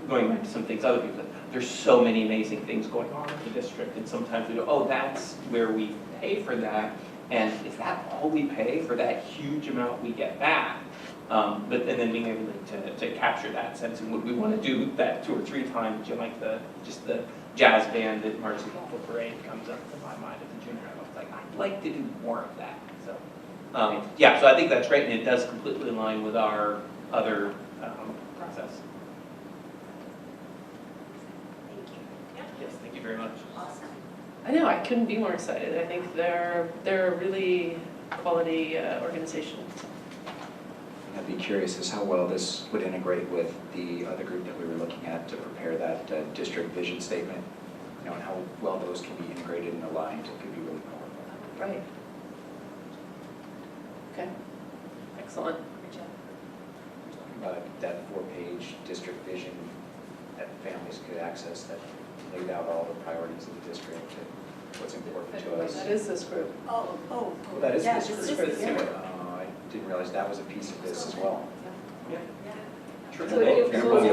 going back to some things other people, there's so many amazing things going on in the district, and sometimes we go, oh, that's where we pay for that, and is that all we pay for that huge amount we get back? And then being able to capture that sense, and would we want to do that 2 or 3 times, like the jazz band that marches off the parade comes up to my mind at the junior high. I was like, I'd like to do more of that. So, so I think that's great, and it does completely align with our other process. Thank you. Yes, thank you very much. Awesome. I know, I couldn't be more excited. I think they're a really quality organization. I'd be curious as how well this would integrate with the other group that we were looking at to prepare that district vision statement, and how well those can be integrated and aligned. It could be really powerful. Right. Okay, excellent. Talking about that 4-page district vision that families could access that laid out all the priorities of the district and what's important to us. That is this group. Oh, that is Yeah, this this is group. this Yeah. group. I didn't realize that was a piece of this as well. Yeah. Triple vote. You would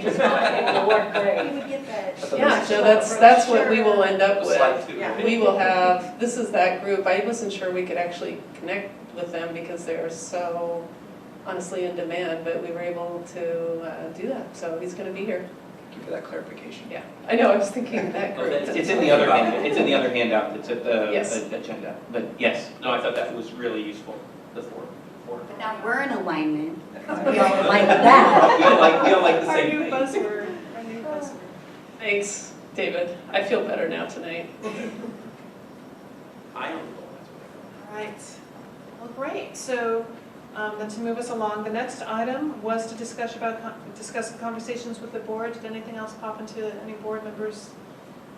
get that. Yeah, so that's what we will end up Slide with. 2. We will have, this is that group. I wasn't sure we could actually connect with them because they're so honestly in demand, but we were able to do that. So he's going to be here. Thank you for that clarification. Yeah, I know, I was thinking that group. It's in the other handout that's at the Yes. agenda. But yes, no, I thought that was really useful, the 4. But now we're in alignment. We all like that. We don't like the Our same new thing. buzzword. Thanks, David. I feel better now tonight. I don't know. All right. Well, great. So then to move us along, the next item was to discuss the conversations with the board. Did anything else pop into any board members'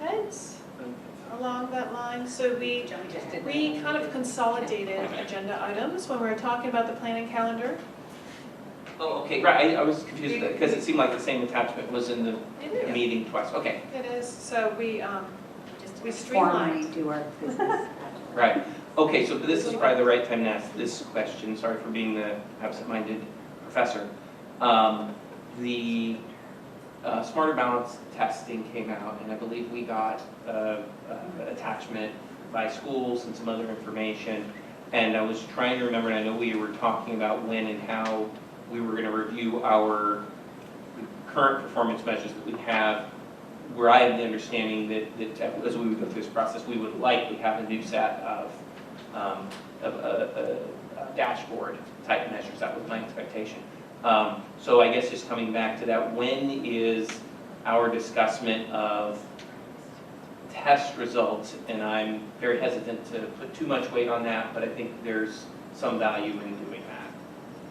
heads along that line? So we kind of consolidated agenda items when we were talking about the planning calendar. Oh, okay, right, I was confused because it seemed like the same attachment was in the It is. meeting twice, okay. It is. So we Formally streamlined. do our business. Right, okay, so this is probably the right time to ask this question, sorry for being the absent-minded professor. The Smarter Balance testing came out, and I believe we got an attachment by schools and some other information. And I was trying to remember, and I know we were talking about when and how we were going to review our current performance measures that we have where I have the understanding that as we would go through this process, we would likely have a new set of a dashboard type measures. That was my expectation. So I guess just coming back to that, when is our discussment of test results? And I'm very hesitant to put too much weight on that, but I think there's some value in doing that.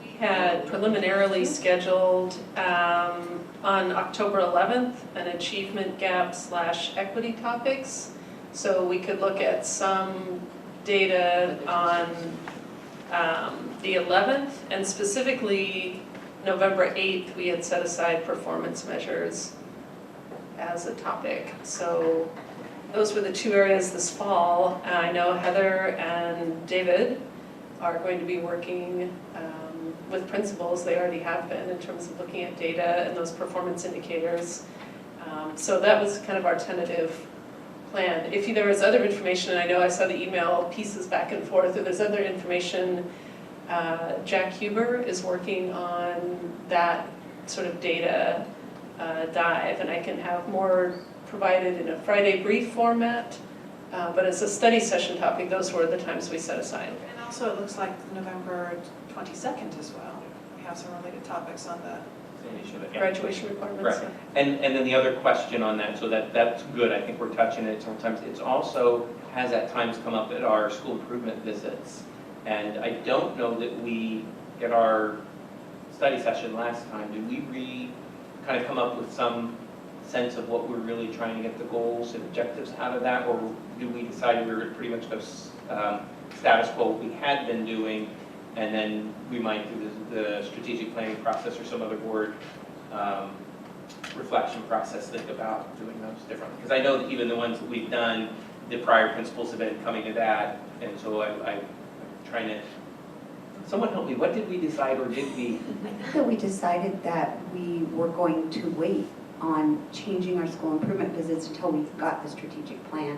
We had preliminarily scheduled on October 11th an achievement gap / equity topics. So we could look at some data on the 11th, and specifically November 8th, we had set aside performance measures as a topic. So those were the two areas this fall. I know Heather and David are going to be working with principals. They already have been in terms of looking at data and those performance indicators. So that was kind of our tentative plan. If there was other information, and I know I saw the email pieces back and forth, if there's other information, Jack Huber is working on that sort of data dive, and I can have more provided in a Friday brief format, but as a study session topic, those were the times we set aside. And also it looks like November 22nd as well. We have some related topics on the Graduation requirements. Right. And then the other question on that, so that's good, I think we're touching it sometimes. It's also has at times come up at our school improvement visits. And I don't know that we, at our study session last time, did we kind of come up with some sense of what we're really trying to get the goals and objectives out of that? Or do we decide we were pretty much go status quo we had been doing, and then we might do the strategic planning process or some other board reflection process, think about doing those differently? Because I know that even the ones that we've done, the prior principals have been coming to that, and so I'm trying to, someone help me, what did we decide, or did we? I think that we decided that we were going to wait on changing our school improvement visits until we've got the strategic plan.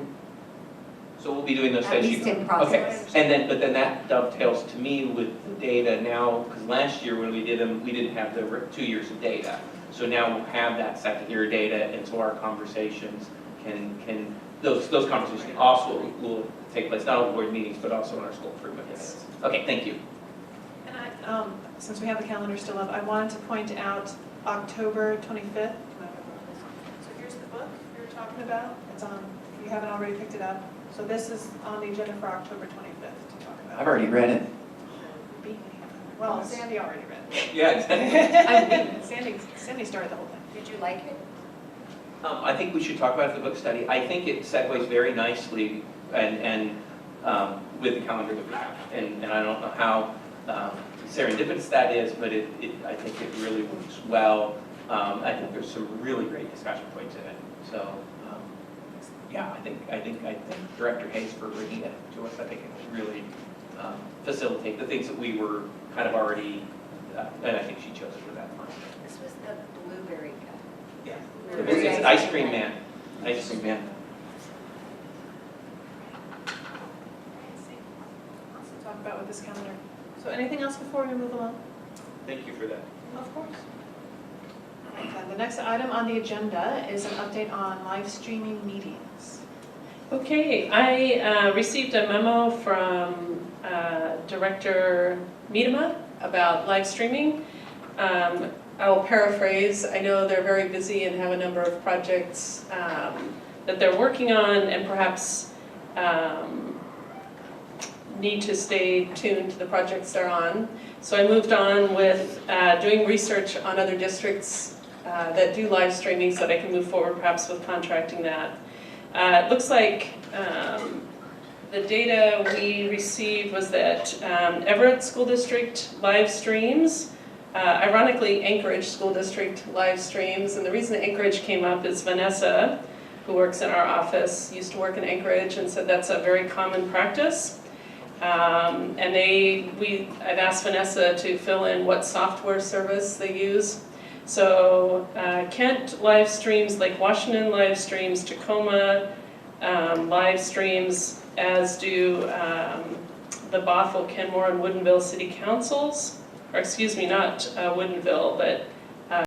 So we'll be doing those At studies. least in process. Okay, but then that dovetails to me with the data now, because last year when we did them, we didn't have the 2 years of data. So now we'll have that second year data, and so our conversations can those conversations also will take place, not only board meetings, but also in our school improvement visits. Okay, thank you. And since we have the calendar still up, I wanted to point out October 25th. So here's the book we were talking about. It's on, if you haven't already picked it up. So this is on the agenda for October 25th to talk about. I've already read it. Beat me. Well, Sandy already read it. Yeah, Sandy started the whole thing. Did you like it? I think we should talk about the book study. I think it segues very nicely and with the calendar that we have. And I don't know how serendipitous that is, but I think it really works well. I think there's some really great discussion points in it. So yeah, I think Director Hayes for bringing it to us. I think it will really facilitate the things that we were kind of already, and I think she chose it for that one. This was the blueberry guy. Yeah. It's an ice cream man. Ice cream man. Lots to talk about with this calendar. So anything else before we move along? Thank you for that. Of course. All right, then. The next item on the agenda is an update on live streaming meetings. Okay, I received a memo from Director Miedema about live streaming. I will paraphrase. I know they're very busy and have a number of projects that they're working on, and perhaps need to stay tuned to the projects they're on. So I moved on with doing research on other districts that do live streaming so that I can move forward perhaps with contracting that. It looks like the data we received was that Everett School District live streams, ironically Anchorage School District live streams, and the reason Anchorage came up is Vanessa, who works in our office, used to work in Anchorage and said that's a very common practice. And I've asked Vanessa to fill in what software service they use. So Kent live streams, Lake Washington live streams, Tacoma live streams, as do the Bothell, Kenmore, and Woodinville City Councils. Or excuse me, not Woodinville, but